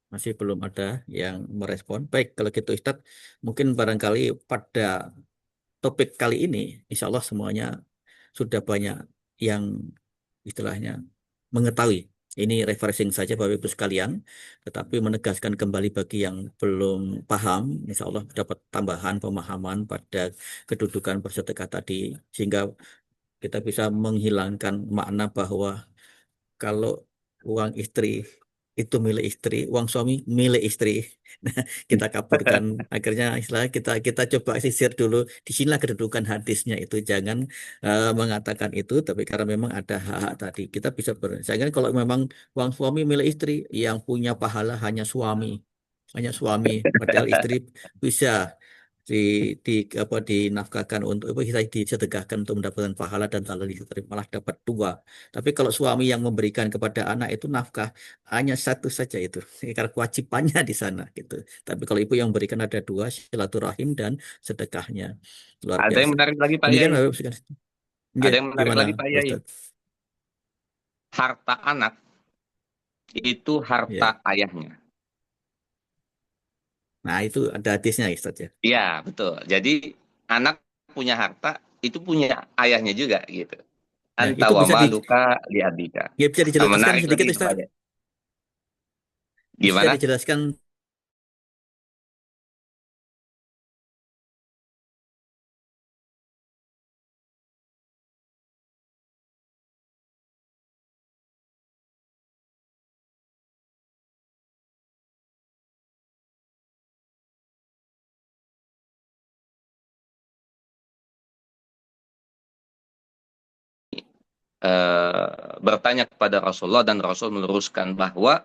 Masih belum ada yang merespon. Baik, kalau gitu Ustadz, mungkin barangkali pada topik kali ini, insya Allah semuanya sudah banyak yang istilahnya mengetahui. Ini refreshing saja Bapak Ibu sekalian, tetapi menegaskan kembali bagi yang belum paham, insya Allah dapat tambahan pemahaman pada kedudukan bersedekah tadi, sehingga kita bisa menghilangkan makna bahwa kalau uang istri itu milik istri, uang suami milik istri. Nah, kita kaburkan. Akhirnya istilah kita coba sisir dulu. Di sinilah kedudukan hadisnya itu. Jangan mengatakan itu, tapi karena memang ada hak-hak tadi. Kita bisa jangan kalau memang uang suami milik istri, yang punya pahala hanya suami. Hanya suami. Padahal istri bisa. di di apa dinafkahkan untuk apa kita disedekahkan untuk mendapatkan pahala dan kalau diterima malah dapat dua. Tapi kalau suami yang memberikan kepada anak itu nafkah hanya satu saja itu karena kewajibannya di sana gitu. Tapi kalau ibu yang memberikan ada dua silaturahim dan sedekahnya luar Ada yang biasa. menarik lagi Pak Demikian Yai. Bapak sekalian. Ada Nggih, yang menarik gimana lagi Pak Pak Yai. Ustadz? Harta anak itu harta Ya. ayahnya. Nah, itu ada hadisnya Ustadz ya. Iya, betul. Jadi anak punya harta itu punya ayahnya juga gitu. Ya, Anta itu wa bisa maluka li abika. ya bisa Nah, dijelaskan menarik sedikit lagi tuh Pak Ustadz. Yai. Bisa Gimana? dijelaskan. Bertanya kepada Rasulullah dan Rasul meluruskan bahwa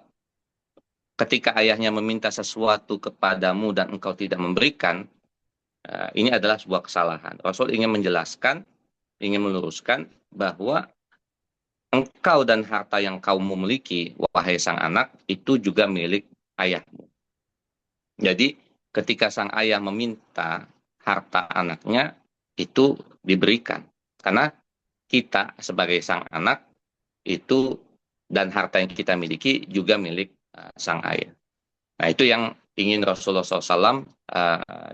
ketika ayahnya meminta sesuatu kepadamu dan engkau tidak memberikan, ini adalah sebuah kesalahan. Rasul ingin menjelaskan, ingin meluruskan bahwa engkau dan harta yang kau memiliki, wahai sang anak, itu juga milik ayahmu. Jadi ketika sang ayah meminta harta anaknya, itu diberikan. Karena kita sebagai sang anak, itu dan harta yang kita miliki juga milik sang ayah. Nah, itu yang ingin Rasulullah SAW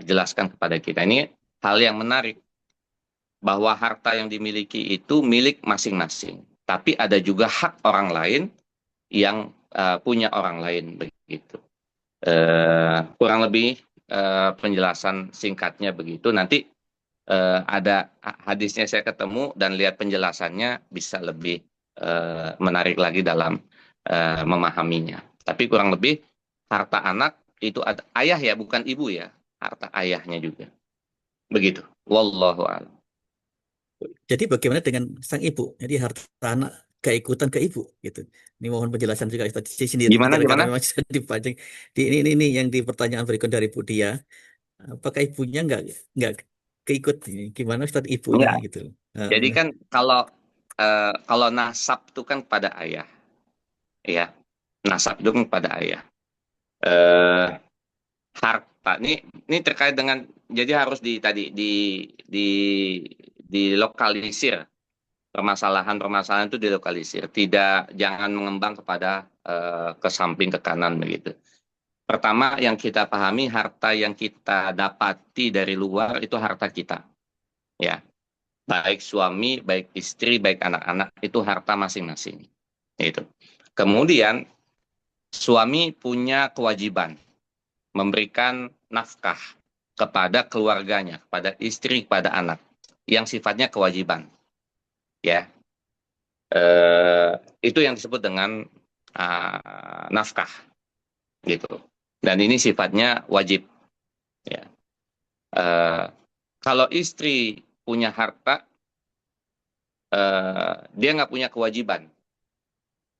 jelaskan kepada kita. Ini hal yang menarik, bahwa harta yang dimiliki itu milik masing-masing. Tapi ada juga hak orang lain yang punya orang lain begitu. Kurang lebih penjelasan singkatnya begitu. Nanti ada hadisnya saya ketemu dan lihat penjelasannya bisa lebih menarik lagi dalam memahaminya. Tapi kurang lebih harta anak itu ada ayah ya, bukan ibu ya. Harta ayahnya juga. Begitu. Wallahu a'lam. Jadi bagaimana dengan sang ibu? Jadi harta anak keikutan ke ibu gitu. Ini mohon penjelasan juga tadi sendiri ini Gimana karena gimana? memang sudah dipancing di ini yang di pertanyaan berikut dari Bu Dia. Apakah ibunya nggak keikut ini? Gimana Ustaz ibunya Enggak. gitu? Jadi kan kalau nasab itu kan pada ayah, ya. Nasab itu kan pada ayah. Eh, Harta ini terkait dengan, jadi harus di dilokalisir, permasalahan-permasalahan itu dilokalisir, tidak, jangan mengembang kepada ke samping ke kanan begitu. Pertama yang kita pahami, harta yang kita dapati dari luar itu harta kita, ya, baik suami, baik istri, baik anak-anak, itu harta masing-masing. Itu. Kemudian suami punya kewajiban memberikan nafkah kepada keluarganya, kepada istri, kepada anak, yang sifatnya kewajiban, ya. Eh, itu yang disebut dengan nafkah, gitu. Dan ini sifatnya wajib, ya. Eh, Kalau istri punya harta, dia nggak punya kewajiban,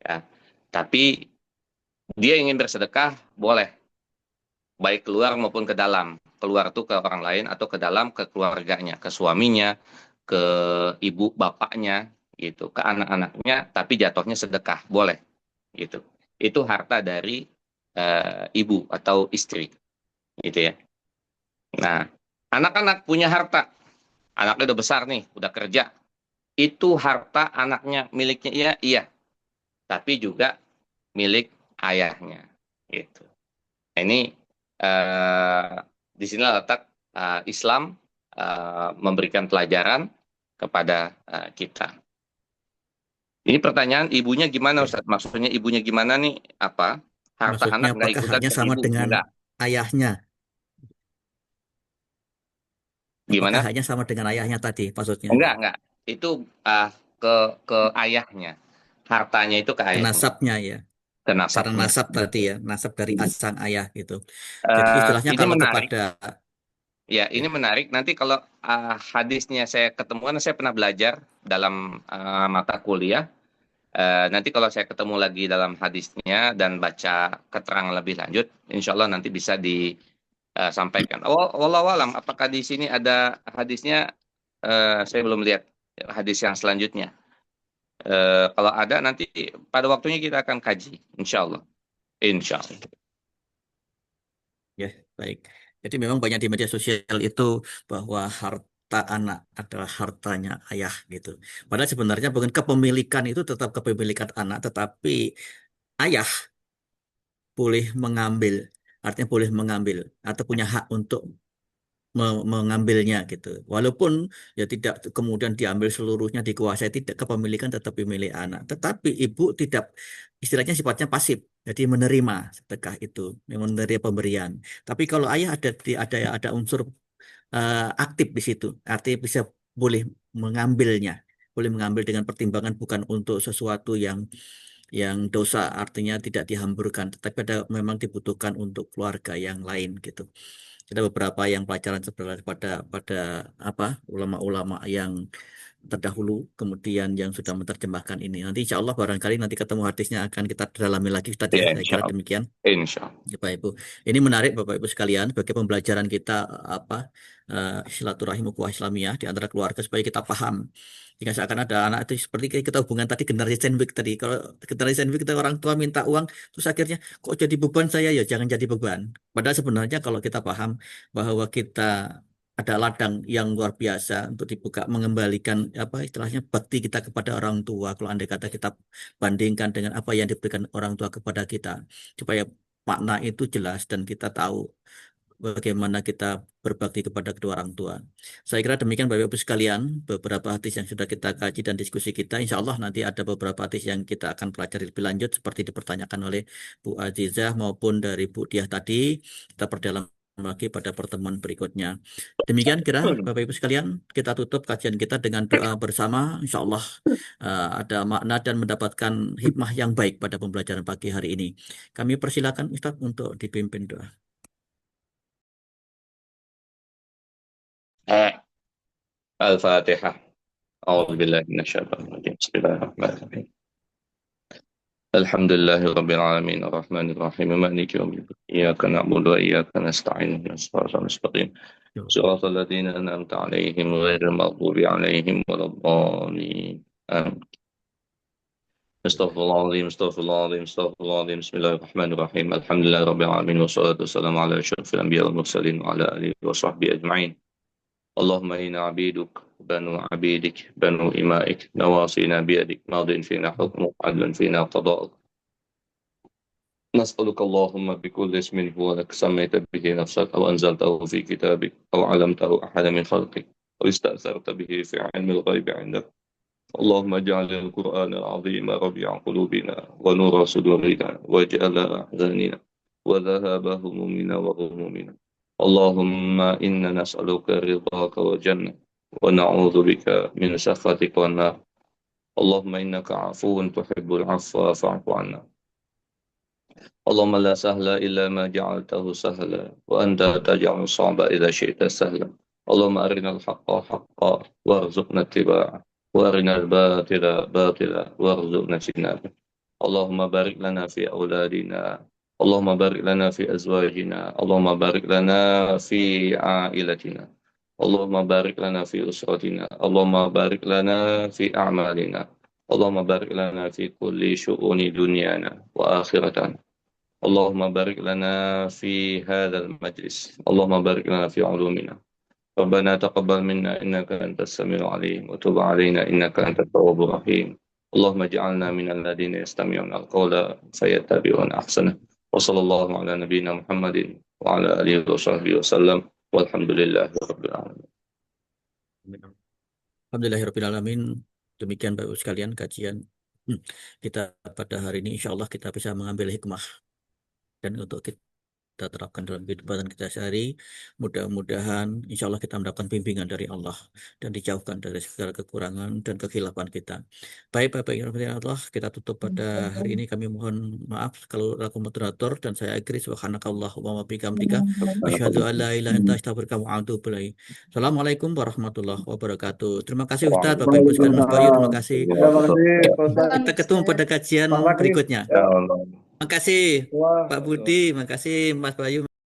ya. Tapi dia ingin bersedekah, boleh, baik keluar maupun ke dalam. Keluar tuh ke orang lain atau ke dalam, ke keluarganya, ke suaminya, ke ibu bapaknya, gitu, ke anak-anaknya, tapi jatuhnya sedekah, boleh, gitu. Itu harta dari ibu atau istri, gitu ya. Nah, anak-anak punya harta, anaknya udah besar nih, udah kerja, itu harta anaknya miliknya, iya, iya, tapi juga milik ayahnya, gitu. Nah, ini eh, di sini letak Islam memberikan pelajaran kepada kita. Ini pertanyaan ibunya gimana Ya. Ustaz? Maksudnya ibunya gimana nih? Apa? Harta Maksudnya anak nggak apakah ikutan haknya ke sama ibu? dengan Enggak. ayahnya? Apakah Gimana? haknya sama dengan ayahnya tadi maksudnya? Enggak, enggak. Itu ke ke ayahnya. Hartanya itu ke Ke ayahnya, nasabnya ya. ke Karena nasabnya. nasab tadi ya, nasab dari sang ayah gitu. Jadi Eh, istilahnya ini kalau menarik. kepada Ya, ini ya, menarik. Nanti kalau hadisnya saya ketemukan, saya pernah belajar dalam mata kuliah. Nanti kalau saya ketemu lagi dalam hadisnya dan baca keterangan lebih lanjut, insya Allah nanti bisa sampaikan. Wallahu alam, apakah di sini ada hadisnya? Saya belum lihat hadis yang selanjutnya. Kalau ada nanti pada waktunya kita akan kaji, insya Allah. Insya Allah. Ya, baik. Jadi memang banyak di media sosial itu bahwa harta anak adalah hartanya ayah gitu. Padahal sebenarnya bukan kepemilikan itu tetap kepemilikan anak, tetapi ayah boleh mengambil, artinya boleh mengambil atau punya hak untuk mengambilnya gitu. Walaupun ya tidak kemudian diambil seluruhnya dikuasai, tidak, kepemilikan tetap milik anak. Tetapi ibu tidak, istilahnya sifatnya pasif. Jadi menerima sedekah itu, menerima pemberian. Tapi kalau ayah ada unsur aktif di situ, artinya bisa boleh mengambilnya, boleh mengambil dengan pertimbangan bukan untuk sesuatu yang dosa, artinya tidak dihamburkan, tetapi ada memang dibutuhkan untuk keluarga yang lain gitu. Ada beberapa yang pelajaran sebenarnya pada apa ulama-ulama yang terdahulu kemudian yang sudah menerjemahkan ini. Nanti insya Allah barangkali nanti ketemu hadisnya akan kita dalami lagi Ustaz ya. Ya, Saya insya kira Allah. demikian. Insya Allah. Ya, Bapak Ibu. Ini menarik Bapak Ibu sekalian sebagai pembelajaran kita apa silaturahim ukhuwah Islamiyah di antara keluarga supaya kita paham. Jika seakan ada anak itu seperti kita hubungan tadi generasi sandwich tadi. Kalau generasi sandwich kita orang tua minta uang terus akhirnya kok jadi beban saya ya jangan jadi beban. Padahal sebenarnya kalau kita paham bahwa kita ada ladang yang luar biasa untuk dibuka mengembalikan apa istilahnya bakti kita kepada orang tua kalau andai kata kita bandingkan dengan apa yang diberikan orang tua kepada kita supaya makna itu jelas dan kita tahu bagaimana kita berbakti kepada kedua orang tua. Saya kira demikian Bapak Ibu sekalian, beberapa hadis yang sudah kita kaji dan diskusi kita. Insya Allah nanti ada beberapa hadis yang kita akan pelajari lebih lanjut seperti dipertanyakan oleh Bu Azizah maupun dari Bu Diah tadi. Kita perdalam lagi pada pertemuan berikutnya. Demikian kira Bapak Ibu sekalian, kita tutup kajian kita dengan doa bersama. Insya Allah ada makna dan mendapatkan hikmah yang baik pada pembelajaran pagi hari ini. Kami persilakan Ustadz untuk dipimpin doa. Al-Fatihah. A'udzubillahi minasyaitonir rajim. Bismillahirrahmanirrahim. Alhamdulillahirabbil alamin arrahmanir rahim maliki yaumiddin. Iyyaka na'budu wa iyyaka nasta'in ihdinas siratal mustaqim. Siratal ladzina an'amta 'alaihim ghairil maghdubi 'alaihim waladdallin. Amin. Astaghfirullahaladzim, astaghfirullahaladzim, astaghfirullahaladzim. Bismillahirrahmanirrahim. Alhamdulillahirabbil alamin wassalatu wassalamu ala asyrafil anbiya'i wal mursalin wa ala alihi wa sahbihi ajma'in. اللهم إنا عبيدك بنو عبيدك بنو إمائك نواصينا بيدك ماض فينا حكمك عدل فينا قضاءك نسألك اللهم بكل اسم هو لك سميت به نفسك أو أنزلته في كتابك أو علمته أحد من خلقك أو استأثرت به في علم الغيب عندك اللهم اجعل القرآن العظيم ربيع قلوبنا ونور صدورنا واجعل أحزاننا وذهاب همومنا وغمومنا اللهم إنا نسألك رضاك والجنة ونعوذ بك من سخطك والنار اللهم إنك عفو تحب العفو فاعف عنا اللهم لا سهل إلا ما جعلته سهلا وأنت تجعل الصعب إذا شئت سهلا اللهم أرنا الحق حقا وارزقنا اتباعه وأرنا الباطل باطلا وارزقنا اجتنابه اللهم بارك لنا في أولادنا اللهم بارك لنا في أزواجنا اللهم بارك لنا في عائلتنا اللهم بارك لنا في أسرتنا اللهم بارك لنا في أعمالنا اللهم بارك لنا في كل شؤون دنيانا وآخرتنا اللهم بارك لنا في هذا المجلس اللهم بارك لنا في علومنا ربنا تقبل منا إنك أنت السميع العليم وتب علينا إنك أنت التواب الرحيم اللهم اجعلنا من الذين يستمعون القول فيتبعون أحسنه وصلى الله على نبينا محمد وعلى آله وصحبه وسلم والحمد لله رب العالمين. Alhamdulillahirrahmanirrahim. Demikian Bapak Ibu sekalian kajian kita pada hari ini. Insya Allah kita bisa mengambil hikmah dan untuk kita terapkan dalam kehidupan kita sehari. Mudah-mudahan insya Allah kita mendapatkan bimbingan dari Allah dan dijauhkan dari segala kekurangan dan kekhilafan kita. Baik Bapak Ibu Allah, kita tutup pada hari ini. Kami mohon maaf kalau aku moderator dan saya akhiri subhanakallahumma wa bihamdika asyhadu an la ilaha illa anta astaghfiruka wa atubu ilaik. Assalamualaikum warahmatullahi wabarakatuh. Terima kasih Ustaz, Bapak Ibu sekalian, Mas Bayu, terima kasih. Terima kasih, Pak Ustaz. Kita ketemu pada kajian Pak Fakri. berikutnya. Ya. Terima kasih Wah. Pak Budi, terima kasih Mas Bayu.